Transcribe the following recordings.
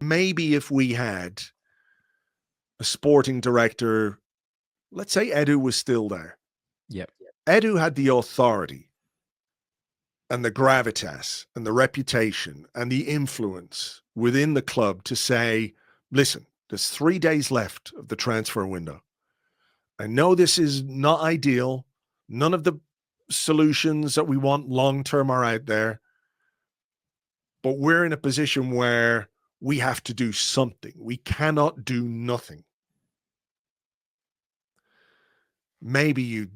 maybe if we had a sporting director, let's say Edu was still there. Yep. Edu had the authority and the gravitas and the reputation and the influence within the club to say, listen, there's 3 days left of the transfer window. I know this is not ideal. None of the solutions that we want long-term are out there, but we're in a position where we have to do something. We cannot do nothing. Maybe you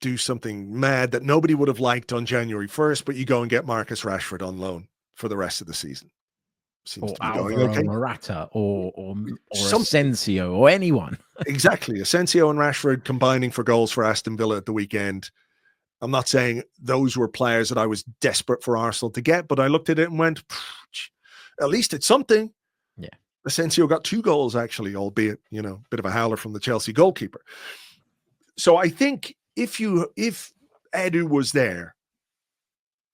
do something mad that nobody would have liked on January 1st, but you go and get Marcus Rashford on loan for the rest of the season. Seems Or to be going Alvaro okay. Morata or Something. Asensio or anyone. Exactly. Asensio and Rashford combining for goals for Aston Villa at the weekend. I'm not saying those were players that I was desperate for Arsenal to get, but I looked at it and went, at least it's something. Yeah. Asensio got 2 goals, actually, albeit, you know, a bit of a howler from the Chelsea goalkeeper. So I think if Edu was there,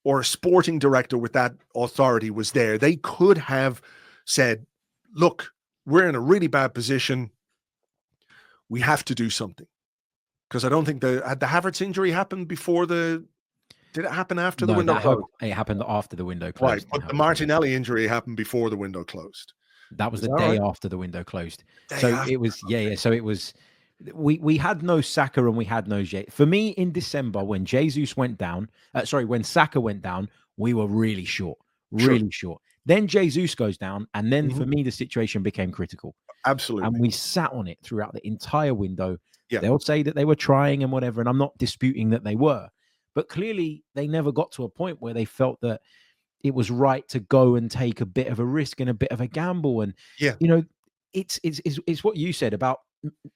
or a sporting director with that authority was there, they could have said, look, we're in a really bad position. We have to do something. Because I don't think had the Havertz injury happened before did it happen after the window closed? It happened after the window closed. Right, but the Martinelli injury happened before the window closed. That was the day after the window closed. It was, so it was, we had no Saka and we had no Jay. For me, in December, when Jesus went down, when Saka went down, we were really short. Then Jesus goes down, and then for me, the situation became critical. Absolutely. And we sat on it throughout the entire window. Yeah. They'll say that they were trying and whatever, and I'm not disputing that they were. But clearly, they never got to a point where they felt that it was right to go and take a bit of a risk and a bit of a gamble. And, you know, it's what you said about,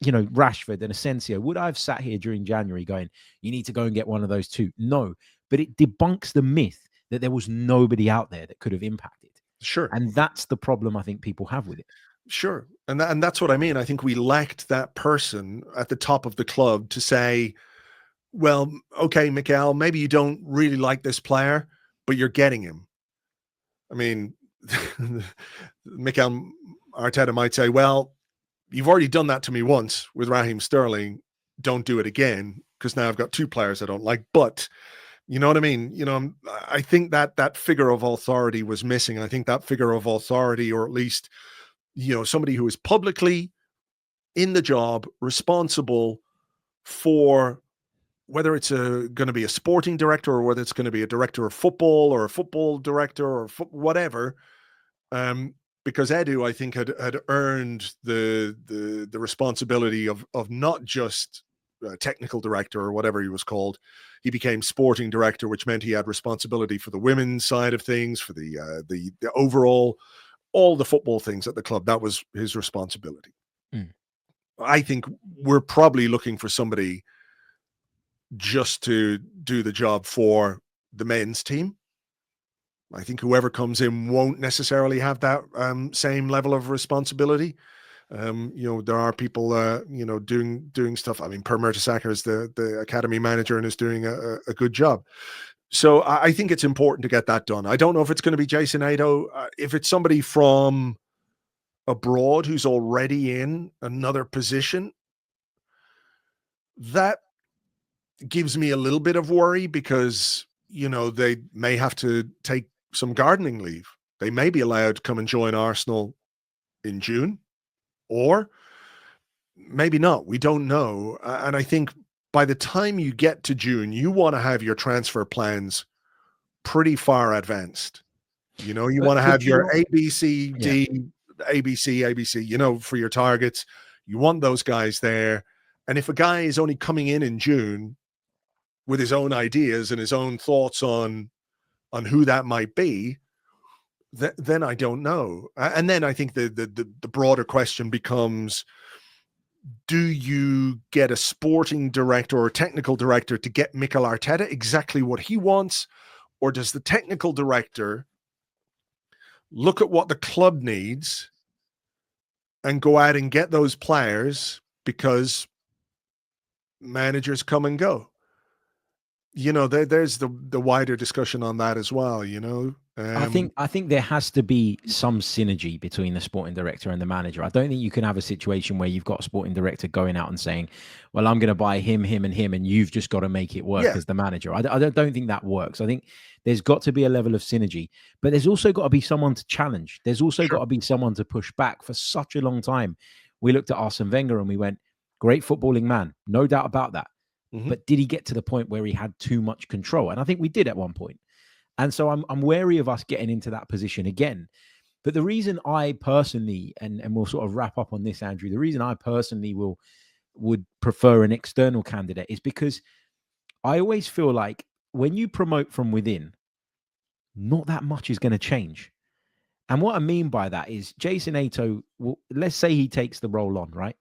you know, Rashford and Asensio. Would I have sat here during January going, you need to go and get one of those 2? No. But it debunks the myth that there was nobody out there that could have impacted. Sure. And that's the problem I think people have with it. Sure. And that's what I mean. I think we lacked that person at the top of the club to say, well, okay, Mikel, maybe you don't really like this player, but you're getting him. I mean, Mikel Arteta might say, well, you've already done that to me once with Raheem Sterling. Don't do it again, because now I've got 2 players I don't like. But you know what I mean? You know, I think that figure of authority was missing. I think that figure of authority, or at least, you know, somebody who is publicly in the job, responsible for whether it's going to be a sporting director or whether it's going to be a director of football or a football director or whatever. Because Edu, I think, had earned the responsibility of not just technical director or whatever he was called. He became sporting director, which meant he had responsibility for the women's side of things, for the overall, all the football things at the club. That was his responsibility. I think we're probably looking for somebody just to do the job for the men's team. I think whoever comes in won't necessarily have that same level of responsibility. You know, there are people, you know, doing stuff. I mean, Per Mertesacker is the academy manager and is doing a good job. So I think it's important to get that done. I don't know if it's going to be Jason Ayto. If it's somebody from abroad who's already in another position, that gives me a little bit of worry, because, you know, they may have to take some gardening leave. They may be allowed to come and join Arsenal in June, or maybe not. We don't know. And I think by the time you get to June, you want to have your transfer plans pretty far advanced. You know, you want to have your ABC, you know, for your targets. You want those guys there. And if a guy is only coming in June with his own ideas and his own thoughts on who that might be, then I don't know. And then I think the broader question becomes, do you get a sporting director or a technical director to get Mikel Arteta exactly what he wants? Or does the technical director look at what the club needs and go out and get those players, because managers come and go? there's the wider discussion on that as well. I think there has to be some synergy between the sporting director and the manager. I don't think you can have a situation where you've got a sporting director going out and saying, well, I'm going to buy him, him, and him, and you've just got to make it work as the manager. I don't think that works. I think there's got to be a level of synergy, but there's also got to be someone to challenge. There's also got to be someone to push back. For such a long time, we looked at Arsene Wenger and we went, great footballing man, no doubt about that. But did he get to the point where he had too much control? And I think we did at one point. And so I'm wary of us getting into that position again. But the reason I personally, and we'll sort of wrap up on this, Andrew, the reason I personally would prefer an external candidate is because I always feel like when you promote from within, not that much is going to change. And what I mean by that is Jason Ayto, let's say he takes the role on, right?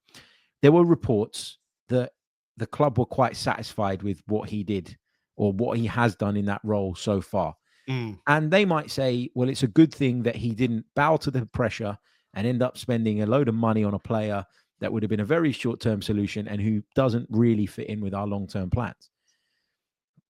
There were reports that the club were quite satisfied with what he did or what he has done in that role so far. And they might say, well, it's a good thing that he didn't bow to the pressure and end up spending a load of money on a player that would have been a very short-term solution and who doesn't really fit in with our long-term plans.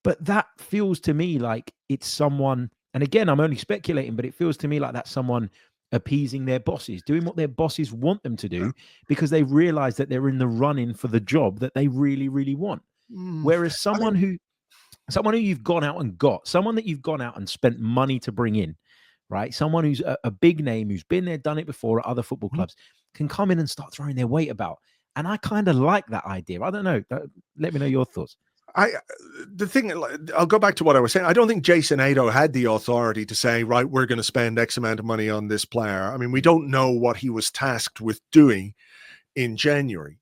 But that feels to me like it's someone, and again, I'm only speculating, but it feels to me like that's someone appeasing their bosses, doing what their bosses want them to do because they've realized that they're in the running for the job that they really, really want. Whereas someone who you've gone out and got, someone that you've gone out and spent money to bring in, right? Someone who's a big name, who's been there, done it before at other football clubs, can come in and start throwing their weight about. And I kind of like that idea. I don't know. Let me know your thoughts. I'll go back to what I was saying. I don't think Jason Ayto had the authority to say, right, we're going to spend X amount of money on this player. I mean, we don't know what he was tasked with doing in January.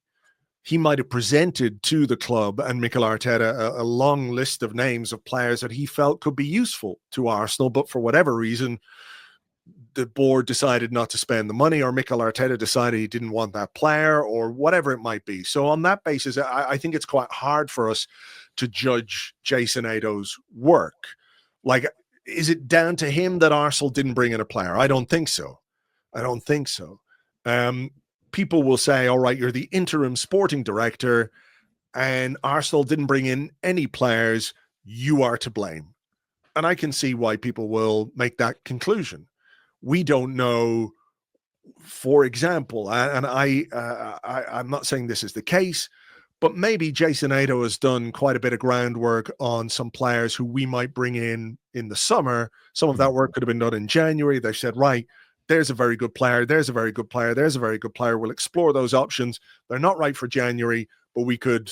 He might have presented to the club and Mikel Arteta a long list of names of players that he felt could be useful to Arsenal, but for whatever reason, the board decided not to spend the money, or Mikel Arteta decided he didn't want that player, or whatever it might be. So on that basis, I think it's quite hard for us to judge Jason Ayto's work. Like, is it down to him that Arsenal didn't bring in a player? I don't think so. People will say, all right, you're the interim sporting director and Arsenal didn't bring in any players. You are to blame. And I can see why people will make that conclusion. We don't know, for example, and I'm not saying this is the case, but maybe Jason Ayto has done quite a bit of groundwork on some players who we might bring in the summer. Some of that work could have been done in January. They said, right, there's a very good player. There's a very good player. There's a very good player. We'll explore those options. They're not right for January, but we could,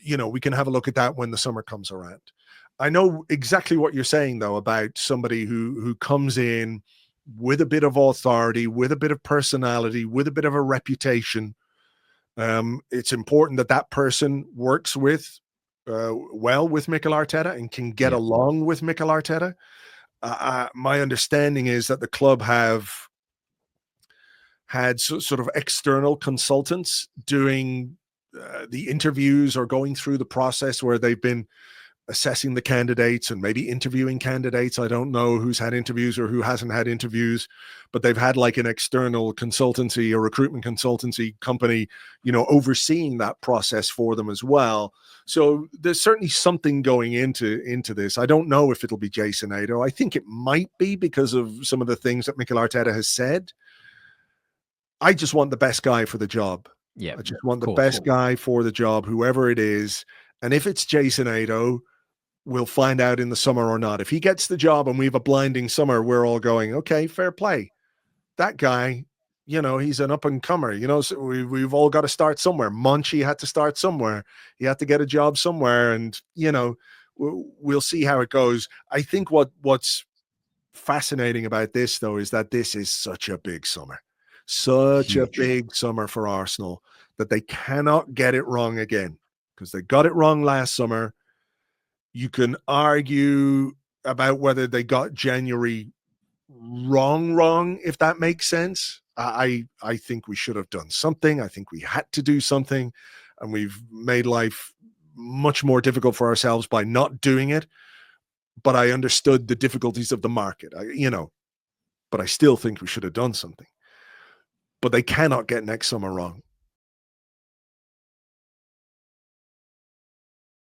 we can have a look at that when the summer comes around. I know exactly what you're saying, though, about somebody who comes in with a bit of authority, with a bit of personality, with a bit of a reputation. It's important that that person works well with Mikel Arteta and can get along with Mikel Arteta. My understanding is that the club have had sort of external consultants doing the interviews or going through the process where they've been assessing the candidates and maybe interviewing candidates. I don't know who's had interviews or who hasn't had interviews, but they've had like an external consultancy, a recruitment consultancy company, overseeing that process for them as well. So there's certainly something going into this. I don't know if it'll be Jason Ayto. I think it might be because of some of the things that Mikel Arteta has said. I just want the best guy for the job. I just want the best guy for the job, whoever it is. And if it's Jason Ayto, we'll find out in the summer or not. If he gets the job and we have a blinding summer, we're all going, okay, fair play. That guy, he's an up-and-comer. So we've all got to start somewhere. Monchi had to start somewhere. He had to get a job somewhere. And, we'll see how it goes. I think what's fascinating about this, though, is that this is such a big summer. Such a big summer for Arsenal that they cannot get it wrong again, because they got it wrong last summer. You can argue about whether they got January wrong, if that makes sense. I think we should have done something. I think we had to do something, and we've made life much more difficult for ourselves by not doing it. But I understood the difficulties of the market, but I still think we should have done something. But they cannot get next summer wrong.